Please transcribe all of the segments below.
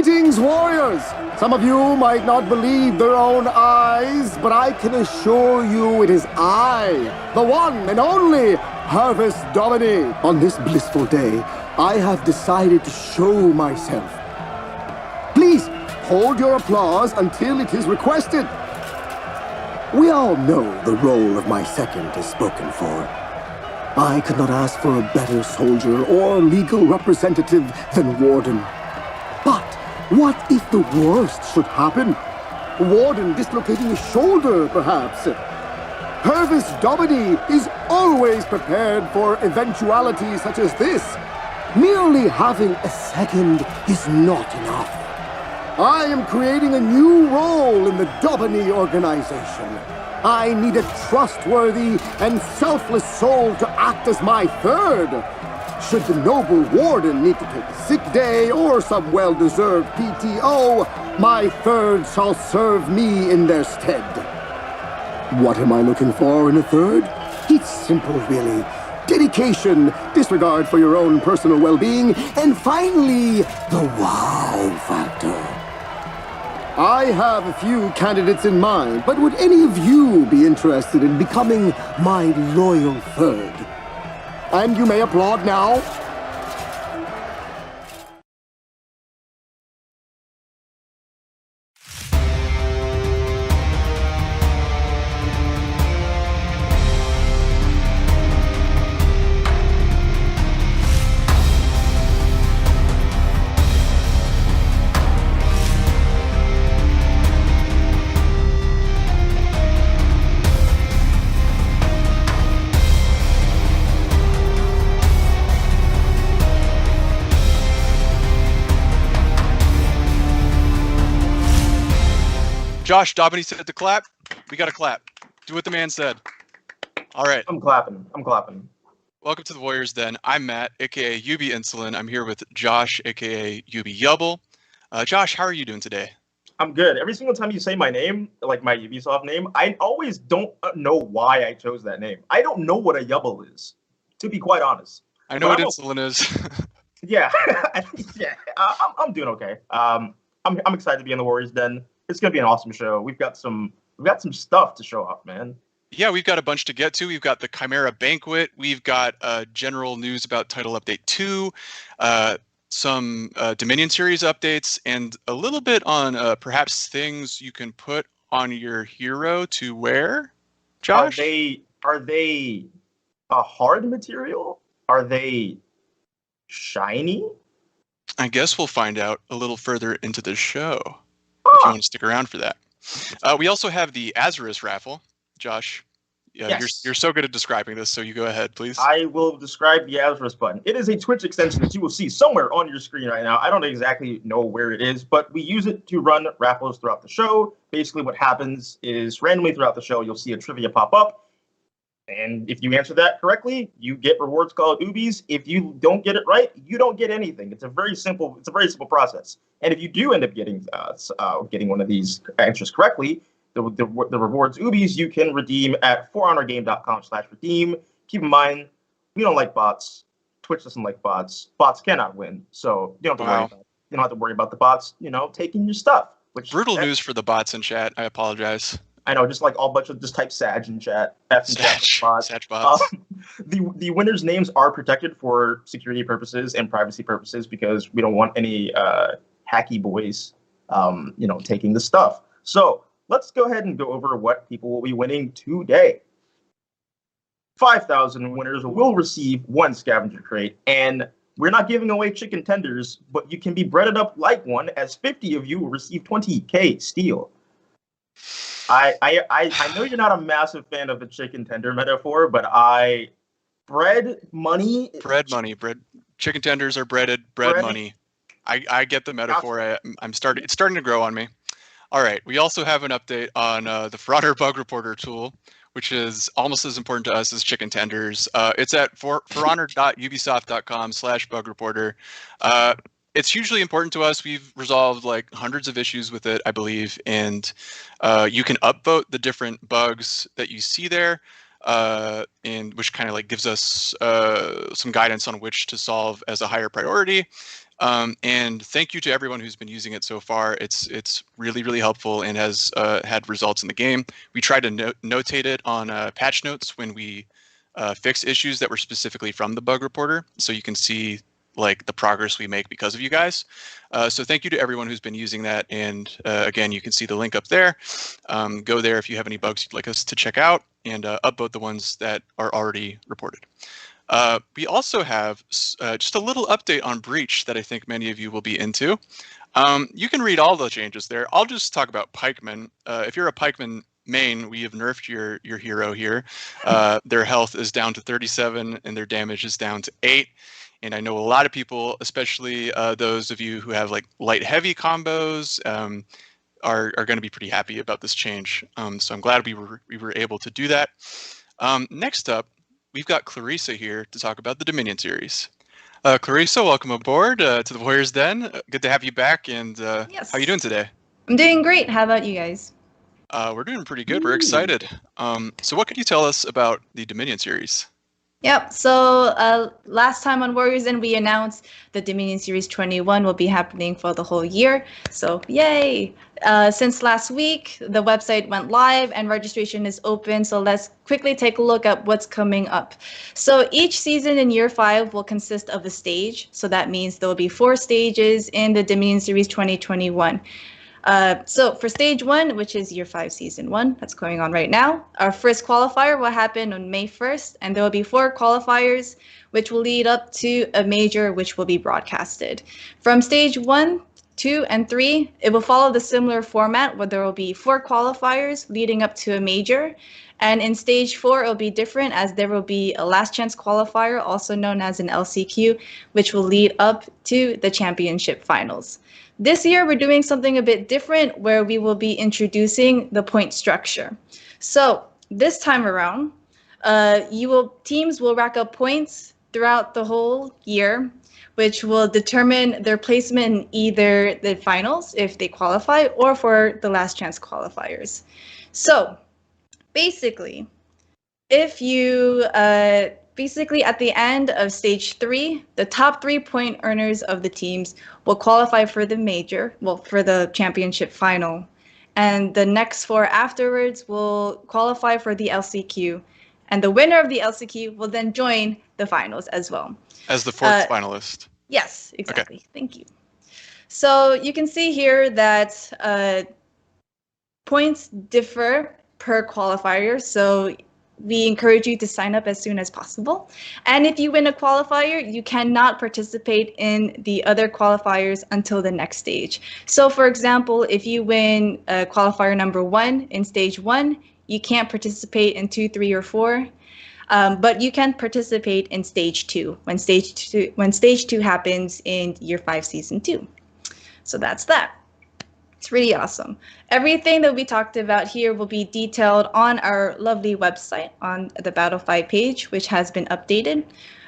Greetings, warriors! Some of you might not believe their own eyes, but I can assure you it is I, the one and only Harvest Domini. On this blissful day, I have decided to show myself. Please, hold your applause until it is requested. We all know the role of my second is spoken for. I could not ask for a better soldier or legal representative than Warden. But what if the worst should happen? Warden dislocating his shoulder, perhaps. Harvest Domini is always prepared for eventualities such as this. Merely having a second is not enough. I am creating a new role in the Domini organization. I need a trustworthy and selfless soul to act as my third. Should the noble warden need to take a sick day or some well-deserved PTO, my third shall serve me in their stead. What am I looking for in a third? It's simple, really. Dedication, disregard for your own personal well-being, and finally, the wow factor. I have a few candidates in mind, but would any of you be interested in becoming my loyal third? And you may applaud now. Josh, Domini said to clap. We got to clap. Do what the man said. All right. I'm clapping. Welcome to the Warriors Den. I'm Matt, aka Ubi Insulin. I'm here with Josh, aka Ubi Yubble. Josh, how are you doing today? I'm good. Every single time you say my name, like my Ubisoft name, I always don't know why I chose that name. I don't know what a Yubble is, to be quite honest. I know what Insulin is. Yeah, yeah. I'm doing okay. I'm excited to be in the Warriors Den. It's gonna be an awesome show. We've got some stuff to show off, man. Yeah, we've got a bunch to get to. We've got the Chimera Banquet. We've got general news about Title Update 2, some Dominion series updates, and a little bit on perhaps things you can put on your hero to wear. Josh? Are they a hard material? Are they shiny? I guess we'll find out a little further into the show. If you want to stick around for that. We also have the Azarus raffle. Josh, yes. You're so good at describing this, so you go ahead, please. I will describe the Azarus button. It is a Twitch extension that you will see somewhere on your screen right now. I don't exactly know where it is, but we use it to run raffles throughout the show. Basically what happens is randomly throughout the show, you'll see a trivia pop up. And if you answer that correctly, you get rewards called Ubies. If you don't get it right, you don't get anything. It's a very simple process. And if you do end up getting one of these answers correctly, the rewards Ubies you can redeem at forhonorgame.com/redeem. Keep in mind, we don't like bots. Twitch doesn't like bots. Bots cannot win. So you don't have to worry about the bots, taking your stuff. Brutal news for the bots in chat. I apologize. I know, just like all bunch of just type Sag in chat. Sag bots. The winners' names are protected for security purposes and privacy purposes because we don't want any hacky boys, taking the stuff. So let's go ahead and go over what people will be winning today. 5,000 winners will receive one scavenger crate, and we're not giving away chicken tenders, but you can be breaded up like one, as 50 of you will receive 20k steel. I know you're not a massive fan of the chicken tender metaphor, but bread money. Chicken tenders are breaded, bread money. I get the metaphor. It's starting to grow on me. All right. We also have an update on the For Honor Bug Reporter tool, which is almost as important to us as chicken tenders. It's at forhonor.ubisoft.com/bug reporter. It's hugely important to us. We've resolved like hundreds of issues with it, I believe, and you can upvote the different bugs that you see there. and which kind of like gives us some guidance on which to solve as a higher priority. And thank you to everyone who's been using it so far. It's really, really helpful and has had results in the game. We tried to notate it on patch notes when we fix issues that were specifically from the bug reporter, so you can see like the progress we make because of you guys. So thank you to everyone who's been using that. And again, you can see the link up there. Go there if you have any bugs you'd like us to check out, and upvote the ones that are already reported. We also have just a little update on Breach that I think many of you will be into. You can read all the changes there. I'll just talk about pikemen. If you're a pikeman main, we have nerfed your hero here. Their health is down to 37 and their damage is down to 8. And I know a lot of people, especially those of you who have like light heavy combos, are going to be pretty happy about this change. So I'm glad we were able to do that. Next up, we've got Clarissa here to talk about the Dominion series. Clarissa, welcome aboard to the Warriors Den. Good to have you back. And Yes. How are you doing today? I'm doing great. How about you guys? We're doing pretty good. We're excited. So what could you tell us about the Dominion series? Yep. So last time on Warriors Den, we announced the Dominion Series 21 will be happening for the whole year. So yay! Since last week, the website went live and registration is open. So let's quickly take a look at what's coming up. So each season in year 5 will consist of a stage. So that means there will be 4 stages in the Dominion Series 2021. So for stage 1, which is year 5, season 1, that's going on right now, our first qualifier will happen on May 1st, and there will be 4 qualifiers, which will lead up to a major, which will be broadcasted. From stage 1, 2, and 3, it will follow the similar format where there will be 4 qualifiers leading up to a major. And in stage 4, it'll be different as there will be a last chance qualifier, also known as an LCQ, which will lead up to the championship finals. This year, we're doing something a bit different where we will be introducing the point structure. So this time around, teams will rack up points throughout the whole year, which will determine their placement in either the finals if they qualify or for the last chance qualifiers. So basically, if you basically at the end of stage 3, the top 3 point earners of the teams will qualify for the major, well, for the championship final. And the next 4 afterwards will qualify for the LCQ. And the winner of the LCQ will then join the finals as well. As the 4th finalist. Yes, exactly. Okay. Thank you. So you can see here that points differ per qualifier. So we encourage you to sign up as soon as possible. And if you win a qualifier, you cannot participate in the other qualifiers until the next stage. So for example, if you win qualifier number 1 in stage 1, you can't participate in 2, 3, or 4. But you can participate in stage 2 when stage 2 happens in year 5, season 2. So that's that. It's really awesome. Everything that we talked about here will be detailed on our lovely website on the Battlefy page, which has been updated.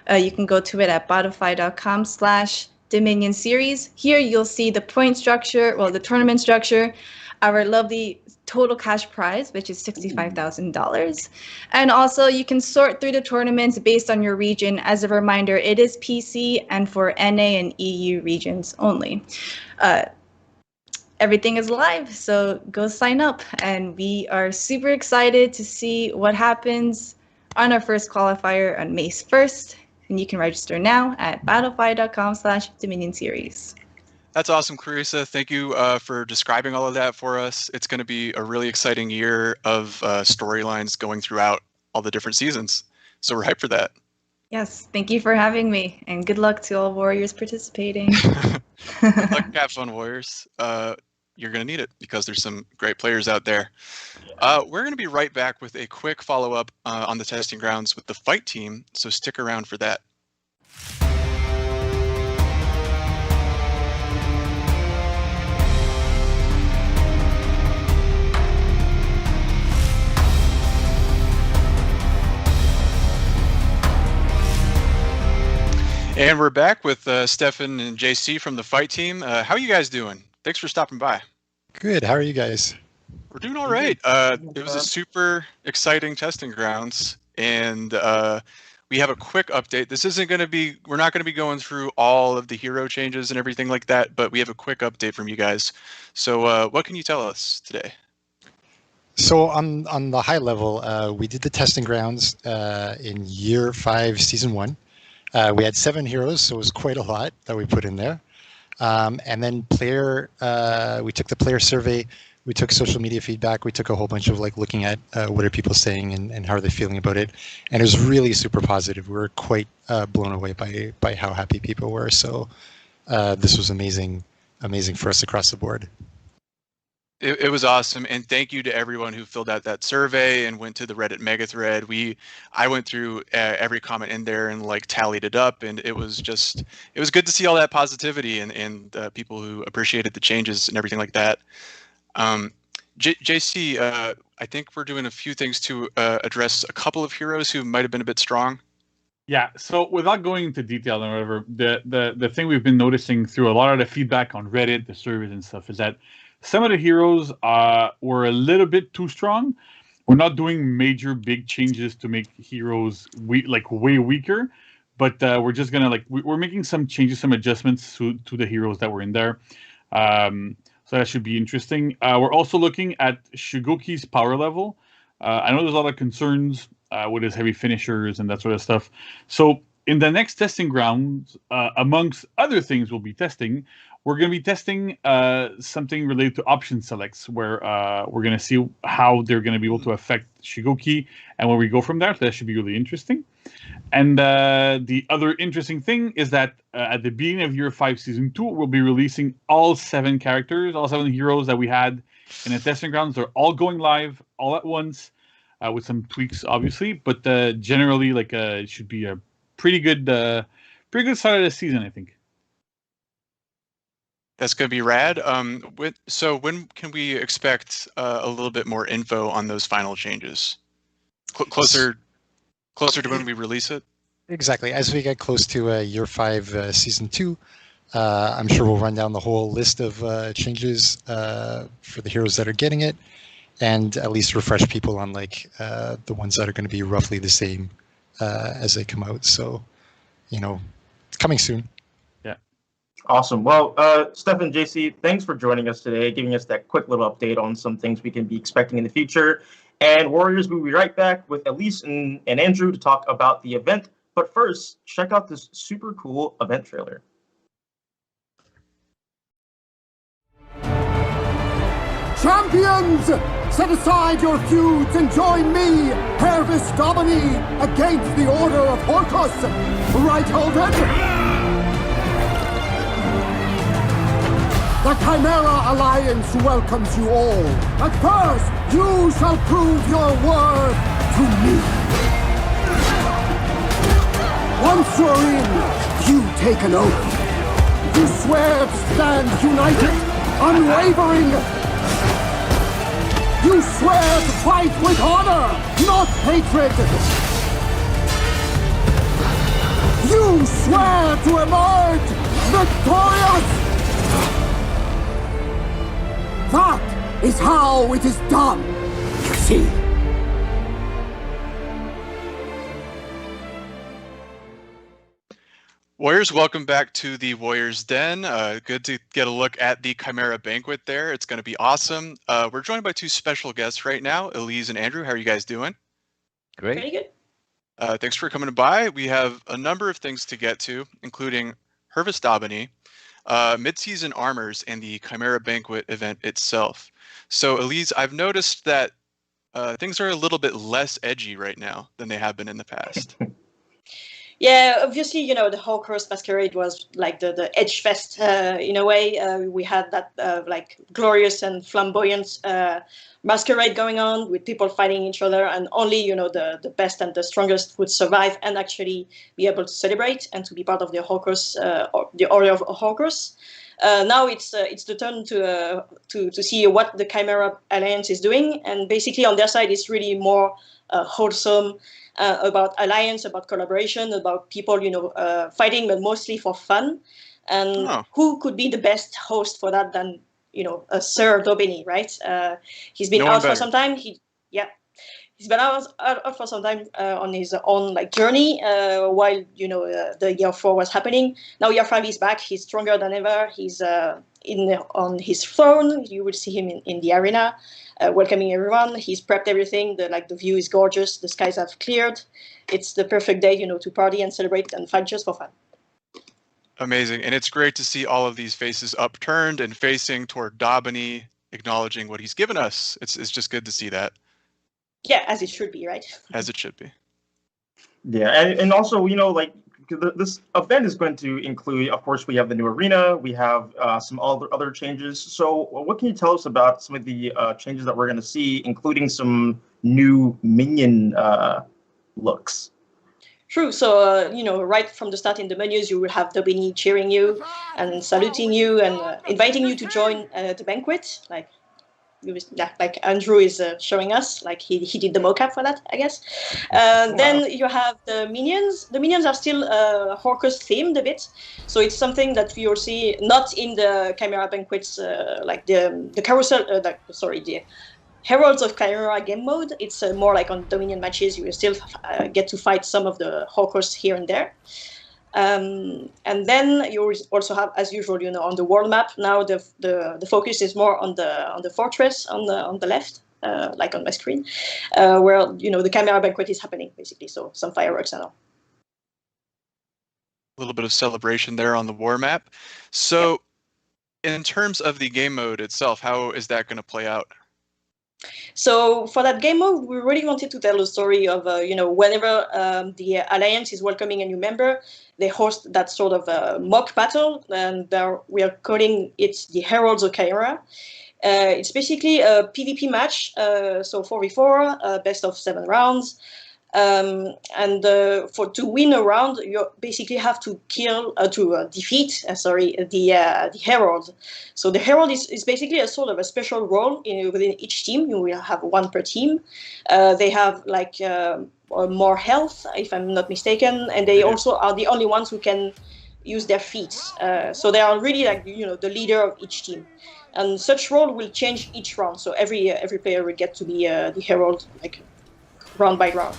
You can go to it at battlefy.com/Dominion series. Here you'll see the point structure, well, the tournament structure, our lovely total cash prize, which is $65,000. And also you can sort through the tournaments based on your region. As a reminder, it is PC and for NA and EU regions only. Everything is live, so go sign up. And we are super excited to see what happens on our first qualifier on May 1st. And you can register now at battlefy.com/Dominion series. That's awesome, Clarissa. Thank you for describing all of that for us. It's going to be a really exciting year of storylines going throughout all the different seasons. So we're hyped for that. Yes, thank you for having me. And good luck to all Warriors participating. Good luck, have fun, Warriors. You're going to need it because there's some great players out there. We're going to be right back with a quick follow-up on the testing grounds with the fight team, so stick around for that. And we're back with Stefan and JC from the fight team. How are you guys doing? Thanks for stopping by. Good. How are you guys? We're doing all right. It was a super exciting testing grounds. and we have a quick update. This isn't going to be, we're not going to be going through all of the hero changes and everything like that, but we have a quick update from you guys. So what can you tell us today? So on the high level, we did the testing grounds in year 5, season 1. We had 7 heroes, so it was quite a lot that we put in there. And then we took the player survey, we took social media feedback, we took a whole bunch of like looking at what are people saying and how are they feeling about it. And it was really super positive. We were quite blown away by how happy people were. So this was amazing for us across the board. It was awesome, and thank you to everyone who filled out that survey and went to the Reddit mega thread. I went through every comment in there and like tallied it up, and it was good to see all that positivity and people who appreciated the changes and everything like that. JC, I think we're doing a few things to address a couple of heroes who might have been a bit strong. Yeah, so without going into detail and whatever, the thing we've been noticing through a lot of the feedback on Reddit, the surveys and stuff, is that some of the heroes were a little bit too strong. We're not doing major big changes to make heroes way weaker, but we're just gonna we're making some changes, some adjustments to the heroes that were in there. So that should be interesting. We're also looking at Shigoki's power level. I know there's a lot of concerns with his heavy finishers and that sort of stuff. So in the next testing grounds, amongst other things we'll be testing, we're going to be testing something related to option selects, where we're going to see how they're going to be able to affect Shigoki and where we go from there. So that should be really interesting. And the other interesting thing is that at the beginning of Year 5, Season 2, we'll be releasing all 7 characters, all 7 heroes that we had in the testing grounds. They're all going live all at once with some tweaks, obviously. But generally, it should be a pretty good start of the season, I think. That's going to be rad. So when can we expect a little bit more info on those final changes? Closer to when we release it? Exactly. As we get close to Year 5, Season 2, I'm sure we'll run down the whole list of changes for the heroes that are getting it, and at least refresh people on the ones that are going to be roughly the same as they come out. So, it's coming soon. Awesome. Well, Stefan, JC, thanks for joining us today, giving us that quick little update on some things we can be expecting in the future. And Warriors, we'll be right back with Elise and Andrew to talk about the event. But first, check out this super cool event trailer. Champions, set aside your feuds and join me, Harvest Domini, against the Order of Horcus. Right, Holden? The Chimera Alliance welcomes you all. But first, you shall prove your worth to me. Once you're in, you take an oath. You swear to stand united, unwavering. You swear to fight with honor, not hatred. You swear to emerge victorious. That is how it is done, you see. Warriors, welcome back to the Warriors Den. Good to get a look at the Chimera Banquet there. It's going to be awesome. We're joined by 2 special guests right now, Elise and Andrew. How are you guys doing? Great. Pretty good. Thanks for coming by. We have a number of things to get to, including Harvest Domini, mid-season armors, and the Chimera Banquet event itself. So, Elise, I've noticed that things are a little bit less edgy right now than they have been in the past. Yeah, obviously, the Horcrux Masquerade was like the edge fest in a way. We had that glorious and flamboyant masquerade going on with people fighting each other, and only the best and the strongest would survive and actually be able to celebrate and to be part of the Horcrux, or the Order of Horcrux. Now it's the turn to see what the Chimera Alliance is doing, and basically on their side it's really more wholesome. About alliance, about collaboration, about people, fighting, but mostly for fun. And who could be the best host for that than, Sir Domini, right? He's been out for some time. He's He's been out for some time on his own like journey while the year 4 was happening. Now year 5 is back. He's stronger than ever. He's on his throne. You will see him in the arena, welcoming everyone. He's prepped everything. The view is gorgeous. The skies have cleared. It's the perfect day, to party and celebrate and fight just for fun. Amazing. And it's great to see all of these faces upturned and facing toward Domini, acknowledging what he's given us. It's just good to see that. Yeah, as it should be, right? As it should be. Yeah, and also, this event is going to include, of course, we have the new arena, we have some other changes. So what can you tell us about some of the changes that we're going to see, including some new minion looks? True. So, right from the start in the menus, you will have Domini cheering you and saluting you and inviting you to join the banquet. Like Andrew is showing us, like he did the mocap for that, I guess. Then you have the minions. The minions are still Horcrux themed a bit, so it's something that you'll see not in the Chimera Banquets, like the carousel. The Heralds of Chimera game mode. It's more like on Dominion matches. You will still get to fight some of the Horcrux here and there. And then you also have, as usual, on the world map. Now the focus is more on the fortress on the left, like on my screen, where the Chimera Banquet is happening basically. So some fireworks and all. A little bit of celebration there on the war map. So, in terms of the game mode itself, how is that going to play out? So for that game mode, we really wanted to tell the story of, whenever the Alliance is welcoming a new member, they host that sort of mock battle, and we are calling it the Heralds of Chimera. It's basically a PvP match, so 4v4, best of 7 rounds. And to win a round, you basically have to defeat the Herald. So the Herald is basically a sort of a special role within each team. You will have one per team. They have more health, if I'm not mistaken, and they also are the only ones who can use their feats. So they are really the leader of each team. And such role will change each round. So every player will get to be the Herald, round by round.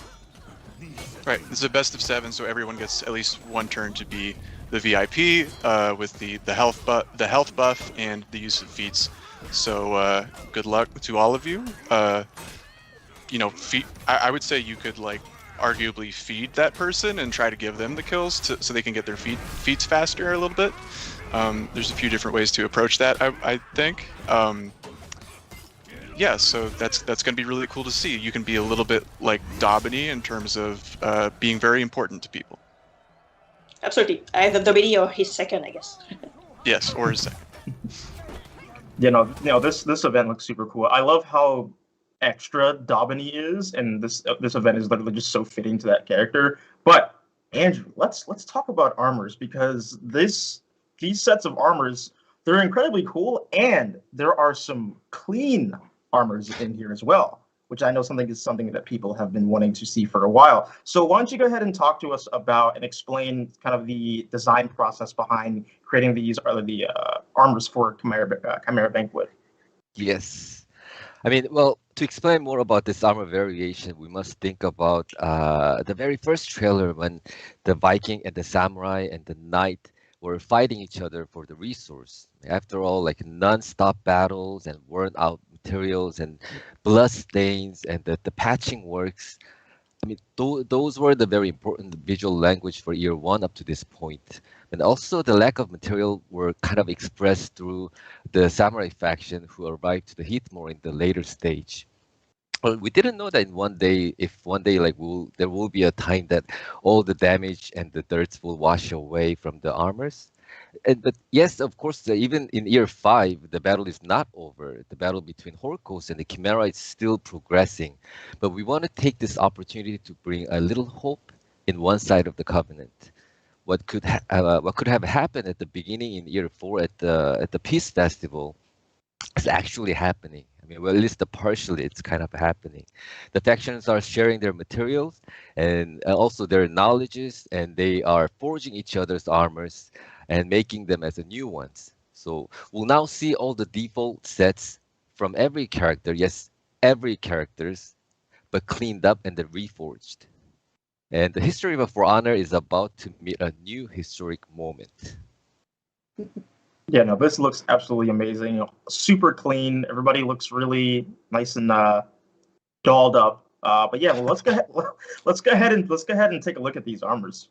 Right, it's a best of 7, so everyone gets at least one turn to be the VIP with the health buff and the use of feats. So good luck to all of you. I would say you could arguably feed that person and try to give them the kills so they can get their feats faster a little bit. There's a few different ways to approach that, I think. Yeah, so that's going to be really cool to see. You can be a little bit like Domini in terms of being very important to people. Absolutely. Either Domini or his second, I guess. Yes, or his second. This event looks super cool. I love how extra Domini is, and this event is literally just so fitting to that character. But Andrew, let's talk about armors, because these sets of armors, they're incredibly cool, and there are some clean armors in here as well, which I know is something that people have been wanting to see for a while. So why don't you go ahead and talk to us about and explain kind of the design process behind creating the armors for Chimera Banquet? Yes. I mean, well, to explain more about this armor variation, we must think about the very first trailer when the Viking and the Samurai and the Knight were fighting each other for the resource. After all, non-stop battles and worn-out materials and blood stains and the patching works. I mean, those were the very important visual language for year 1 up to this point. And also the lack of material were kind of expressed through the Samurai faction who arrived to the Heathmore in the later stage. Well, we didn't know that if one day there will be a time that all the damage and the dirt will wash away from the armors. But yes, of course, even in year 5, the battle is not over. The battle between Horcrux and the Chimera is still progressing. But we want to take this opportunity to bring a little hope in one side of the Covenant. What could have happened at the beginning in year 4 at the Peace Festival is actually happening. I mean, well, at least partially it's kind of happening. The factions are sharing their materials and also their knowledges, and they are forging each other's armors and making them as new ones. So we'll now see all the default sets from every character, yes, every characters, but cleaned up and then reforged. And the history of For Honor is about to meet a new historic moment. Yeah, no, this looks absolutely amazing. Super clean. Everybody looks really nice and dolled up. But yeah, well, let's go ahead. Let's go ahead and take a look at these armors.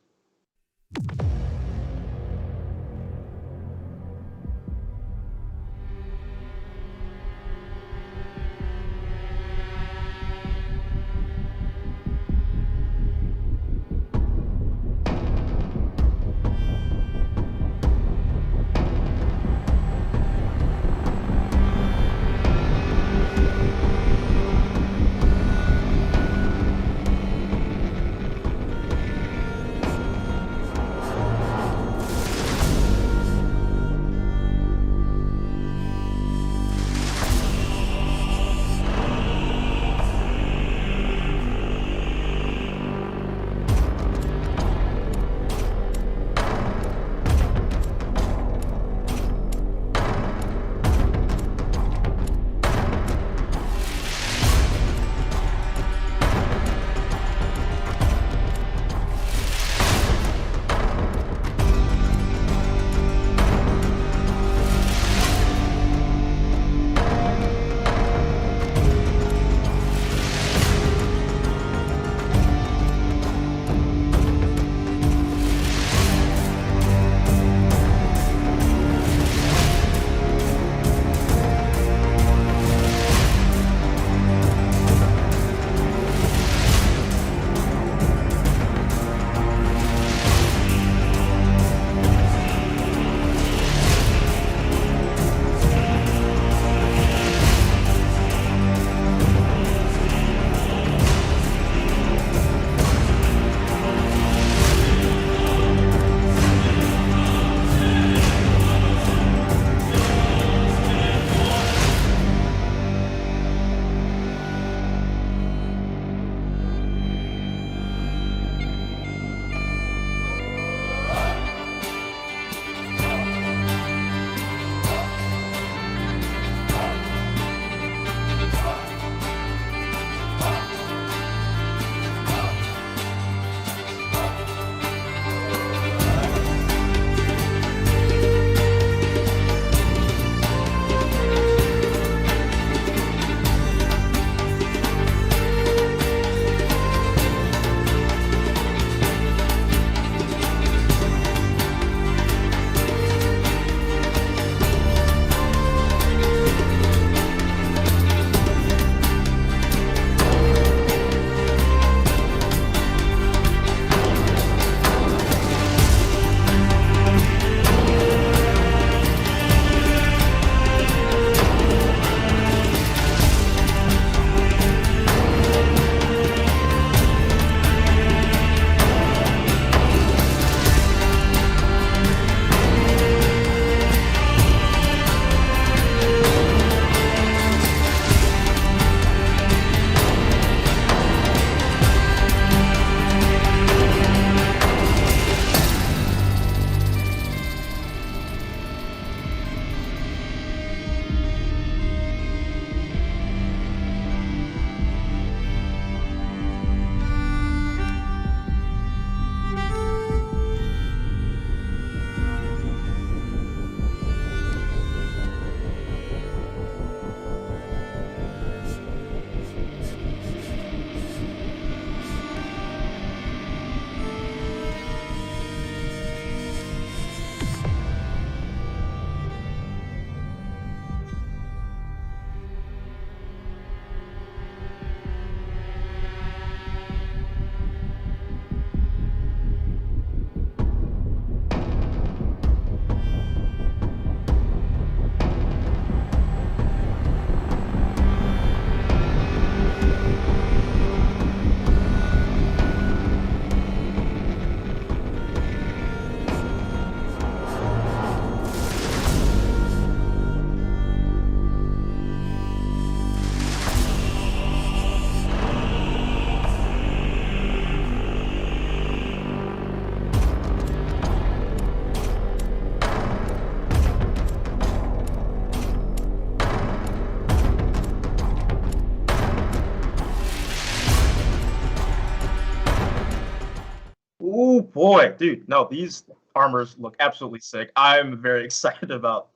boy, dude, no, these armors look absolutely sick. I'm very excited about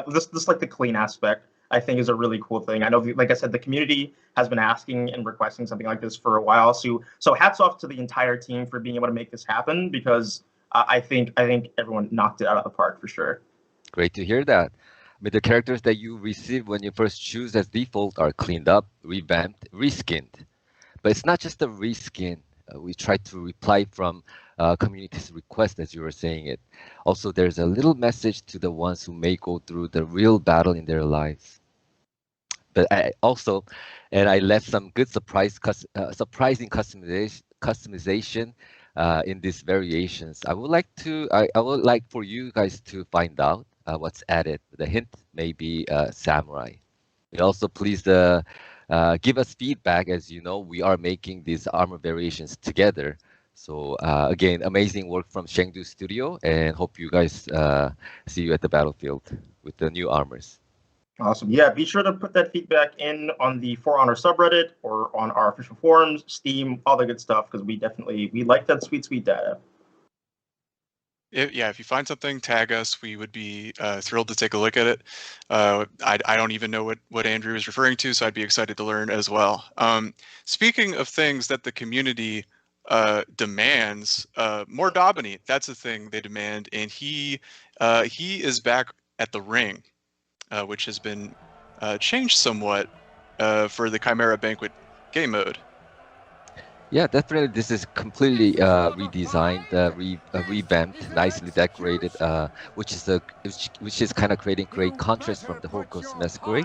this like the clean aspect. I think is a really cool thing. I know, like I said, the community has been asking and requesting something like this for a while. So hats off to the entire team for being able to make this happen, because I think everyone knocked it out of the park for sure. Great to hear that. I mean, the characters that you receive when you first choose as default are cleaned up, revamped, reskinned. But it's not just a reskin. We try to reply from community's request, as you were saying it. Also, there's a little message to the ones who may go through the real battle in their lives. But I left some good surprising customization in these variations. I would like for you guys to find out what's added. The hint may be samurai. And also, please give us feedback. As you know, we are making these armor variations together. So again, amazing work from Chengdu Studio, and hope you guys see you at the battlefield with the new armors. Awesome. Yeah, be sure to put that feedback in on the For Honor subreddit or on our official forums, Steam, all the good stuff, because we like that sweet data. If you find something, tag us. We would be thrilled to take a look at it. I don't even know what Andrew is referring to, so I'd be excited to learn as well. Speaking of things that the community demands, more Domini. That's the thing they demand, and he is back at the ring, which has been changed somewhat for the Chimera Banquet game mode. Yeah, definitely. This is completely redesigned, revamped, nicely decorated, which is kind of creating great contrast from the Holocaust Masquerade.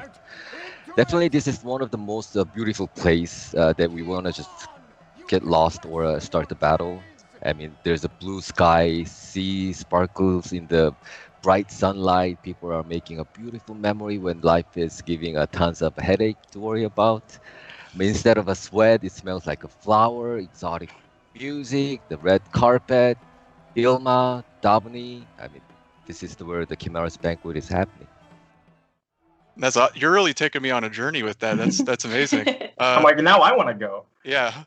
Definitely, this is one of the most beautiful place that we want to just get lost or start the battle. I mean, there's a blue sky, sea sparkles in the bright sunlight. People are making a beautiful memory when life is giving tons of headache to worry about. I mean, instead of a sweat, it smells like a flower, exotic music, the red carpet, Ilma, Domini. I mean, this is where the Chimera's Banquet is happening. You're really taking me on a journey with that. That's amazing. I'm like, now I want to go. Yeah.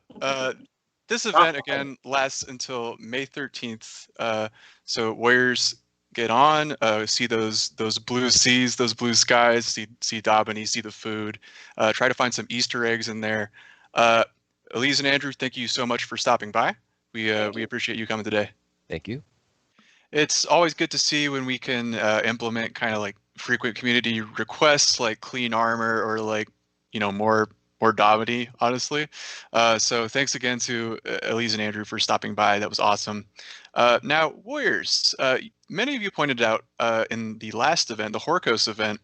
This event again lasts until May 13th. So Warriors get on, see those blue seas, those blue skies, see Domini, see the food, try to find some Easter eggs in there. Elise and Andrew, thank you so much for stopping by. We appreciate you coming today. Thank you. It's always good to see when we can implement kind of like frequent community requests, like clean armor or like, more Domini, honestly. So thanks again to Elise and Andrew for stopping by. That was awesome. Now, Warriors, many of you pointed out in the last event, the Horkos event,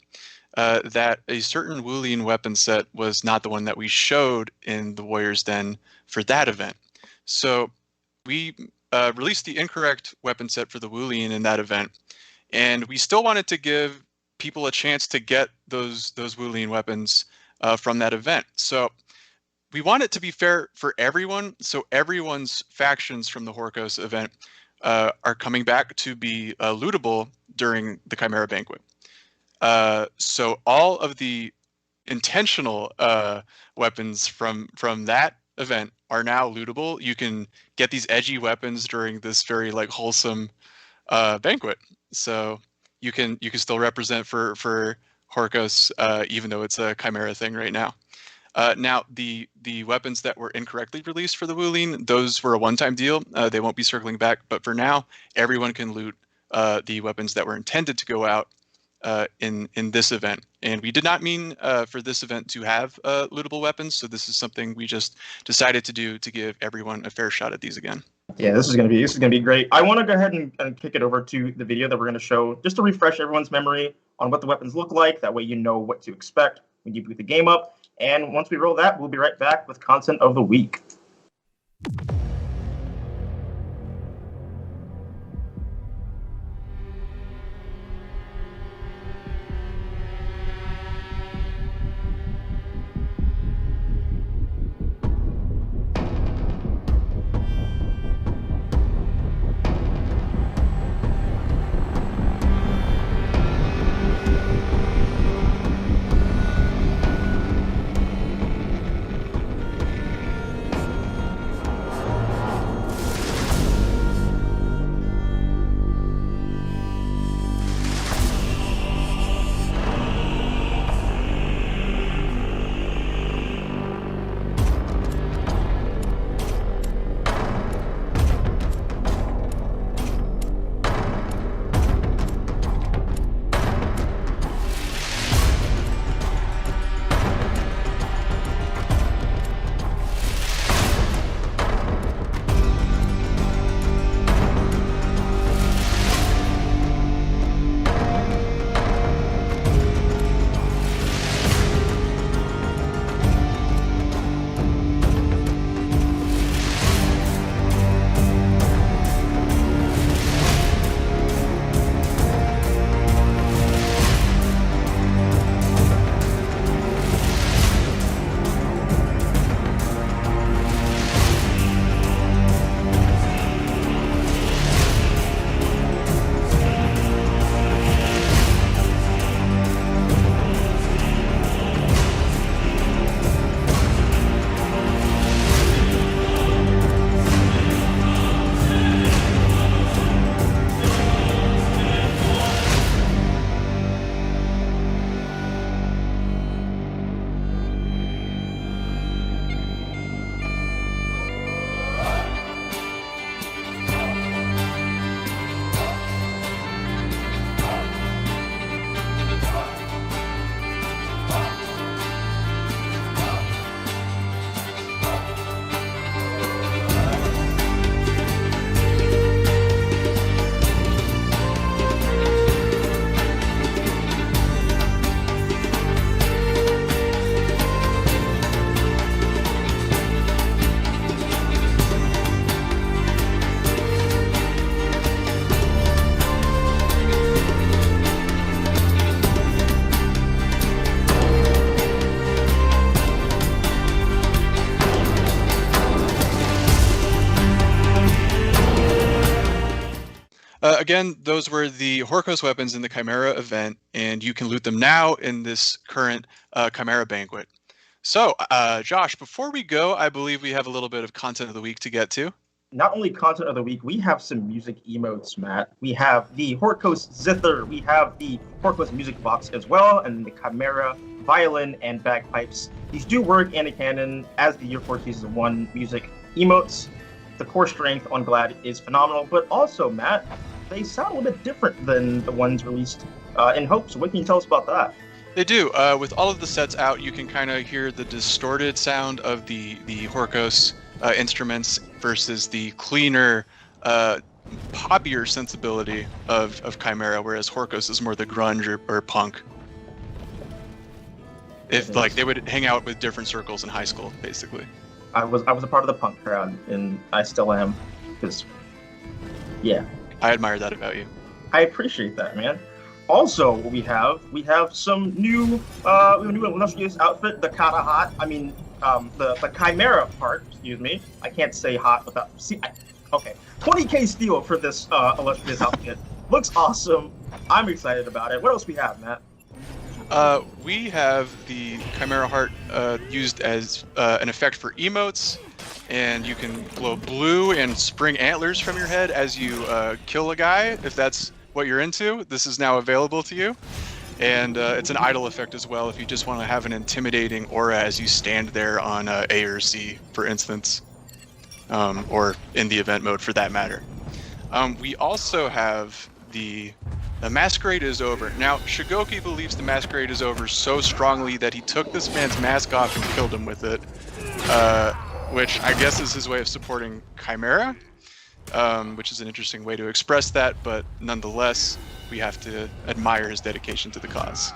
that a certain Wulian weapon set was not the one that we showed in the Warriors Den for that event. So we released the incorrect weapon set for the Wulian in that event, and we still wanted to give people a chance to get those Wulian weapons from that event. So we want it to be fair for everyone. So everyone's factions from the Horkos event are coming back to be lootable during the Chimera Banquet. So all of the intentional weapons from that event are now lootable. You can get these edgy weapons during this very like wholesome banquet. So you can still represent for Horkos, even though it's a Chimera thing right now. Now, the weapons that were incorrectly released for the Wulian, those were a one-time deal. They won't be circling back, but for now, everyone can loot the weapons that were intended to go out in this event. And we did not mean for this event to have lootable weapons, so this is something we just decided to do to give everyone a fair shot at these again. Yeah, this is gonna be great. I want to go ahead and kick it over to the video that we're going to show, just to refresh everyone's memory on what the weapons look like. That way you know what to expect when you boot the game up. And once we roll that, we'll be right back with content of the week. Again, those were the Horkos weapons in the Chimera event, and you can loot them now in this current Chimera Banquet. So, Josh, before we go, I believe we have a little bit of content of the week to get to. Not only content of the week, we have some music emotes, Matt. We have the Horkos Zither, we have the Horkos music box as well, and the Chimera violin and bagpipes. These do work in a canon as the Year 4 Season 1 music emotes. The core strength on Glad is phenomenal, but also, Matt, they sound a little bit different than the ones released in Hope. So what can you tell us about that? They do. With all of the sets out, you can kind of hear the distorted sound of the Horkos instruments versus the cleaner, poppier sensibility of Chimera, whereas Horkos is more the grunge or punk. If like they would hang out with different circles in high school, basically. I was a part of the punk crowd, and I still am, because, yeah. I admire that about you. I appreciate that, man. Also, we have some new illustrious outfit, the Kata Hot. I mean, the Chimera part. Excuse me. I can't say hot without. Okay. 20K steel for this illustrious outfit. Looks awesome. I'm excited about it. What else we have, Matt? We have the Chimera Heart used as an effect for emotes, and you can glow blue and spring antlers from your head as you kill a guy, if that's what you're into. This is now available to you. And it's an idle effect as well if you just want to have an intimidating aura as you stand there on A or C, for instance, or in the event mode for that matter. We also have the masquerade is over. Now, Shigoki believes the masquerade is over so strongly that he took this man's mask off and killed him with it, which I guess is his way of supporting Chimera, which is an interesting way to express that, but nonetheless, we have to admire his dedication to the cause.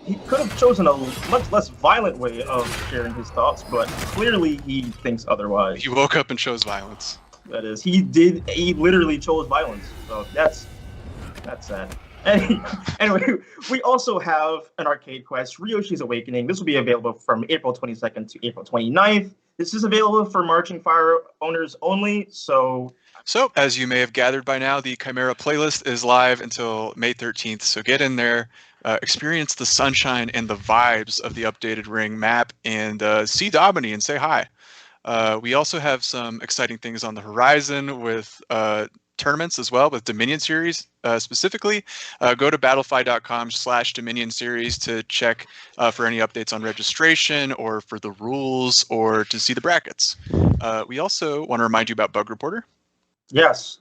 He could have chosen a much less violent way of sharing his thoughts, but clearly he thinks otherwise. He woke up and chose violence. That is, he literally chose violence, so that's sad. Anyway, we also have an arcade quest, Ryoshi's Awakening. This will be available from April 22nd to April 29th. This is available for Marching Fire owners only, so as you may have gathered by now, the Chimera playlist is live until May 13th, so get in there, experience the sunshine and the vibes of the updated Ring map, and see Domini and say hi. We also have some exciting things on the horizon with tournaments as well, with Dominion Series specifically. Go to battlefy.com/Dominion Series to check for any updates on registration or for the rules or to see the brackets. We also want to remind you about Bug Reporter. Yes.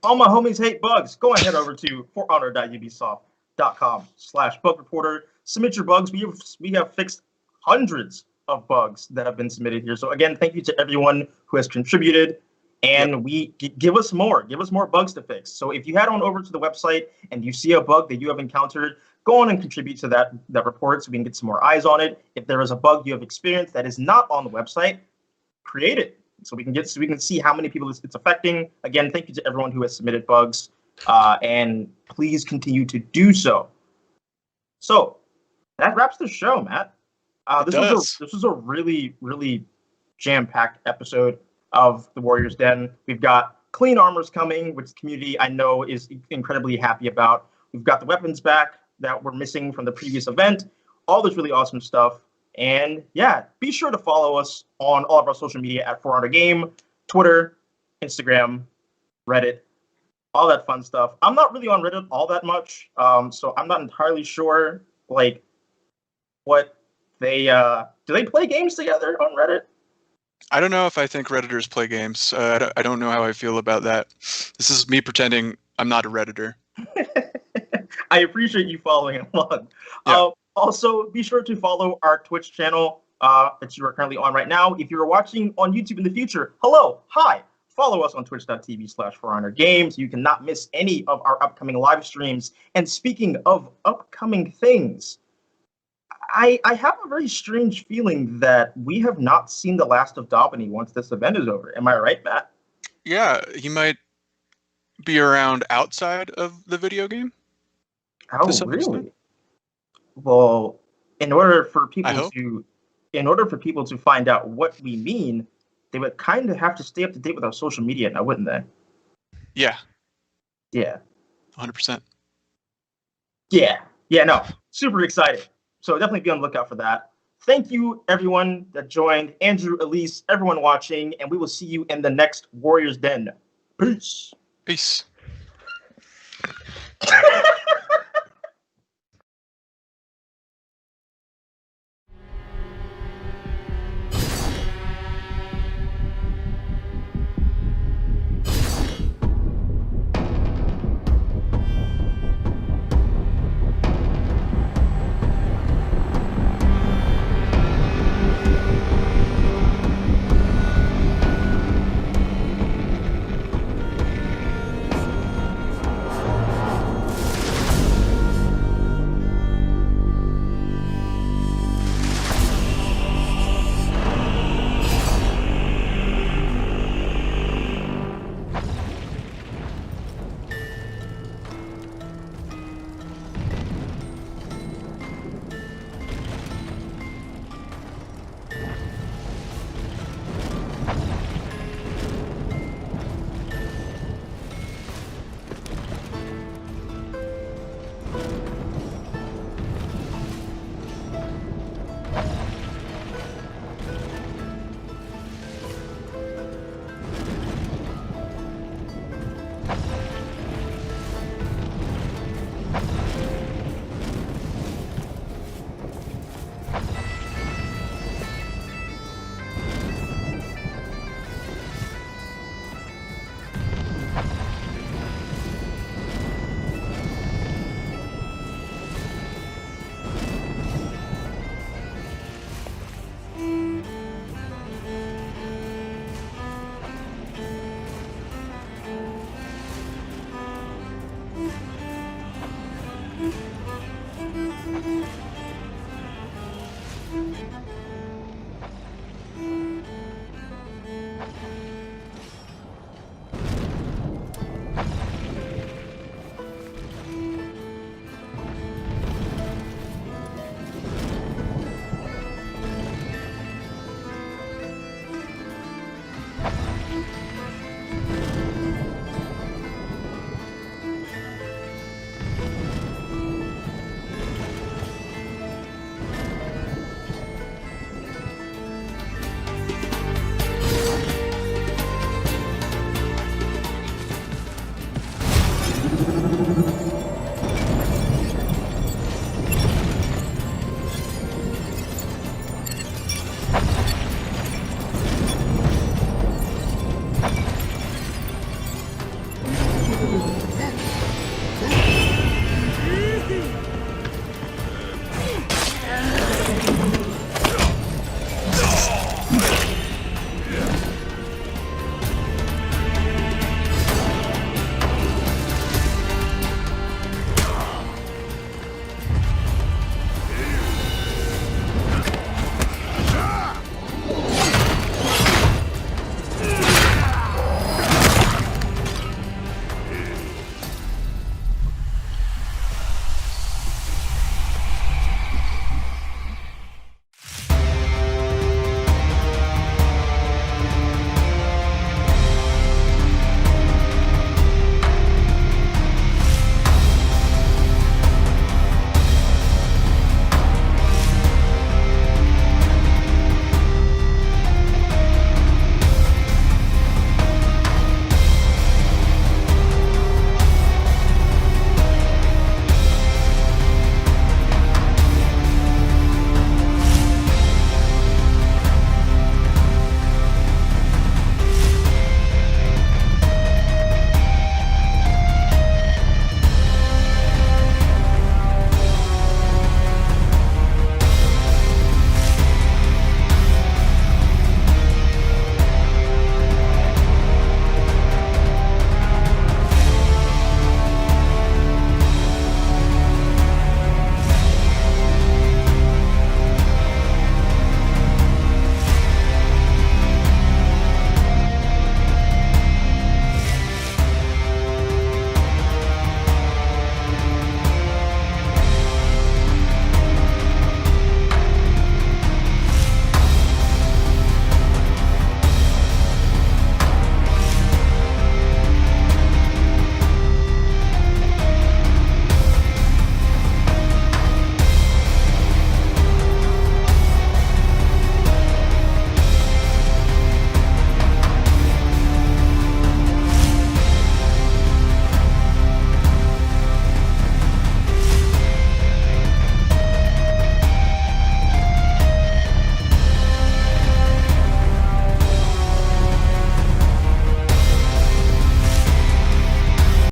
All my homies hate bugs. Go ahead over to forhonor.ubisoft.com/bug reporter. Submit your bugs. We have fixed hundreds of bugs that have been submitted here. So again, thank you to everyone who has contributed. And give us more bugs to fix. So if you head on over to the website and you see a bug that you have encountered, go on and contribute to that report so we can get some more eyes on it. If there is a bug you have experienced that is not on the website, create it so we can see how many people it's affecting. Again, thank you to everyone who has submitted bugs, and please continue to do so. So that wraps the show, Matt. This was a really, really jam-packed episode of the Warriors Den. We've got clean armors coming, which the community I know is incredibly happy about. We've got the weapons back that were missing from the previous event. All this really awesome stuff. And yeah, be sure to follow us on all of our social media at 400 Game, Twitter, Instagram, Reddit, all that fun stuff. I'm not really on Reddit all that much, so I'm not entirely sure like what they do they play games together on Reddit? I don't know if I think Redditors play games. I don't know how I feel about that. This is me pretending I'm not a Redditor. I appreciate you following along. Yeah. Also, be sure to follow our Twitch channel that you are currently on right now. If you're watching on YouTube in the future, hello, hi. Follow us on twitch.tv/400games. You cannot miss any of our upcoming live streams. And speaking of upcoming things, I have a very strange feeling that we have not seen the last of Domini once this event is over. Am I right, Matt? Yeah, he might be around outside of the video game. Oh, really? Well, in order for people to find out what we mean, they would kind of have to stay up to date with our social media now, wouldn't they? Yeah. Yeah. 100%. Yeah. No, super excited. So definitely be on the lookout for that. Thank you, everyone that joined. Andrew, Elise, everyone watching, and we will see you in the next Warriors Den. Peace. Peace.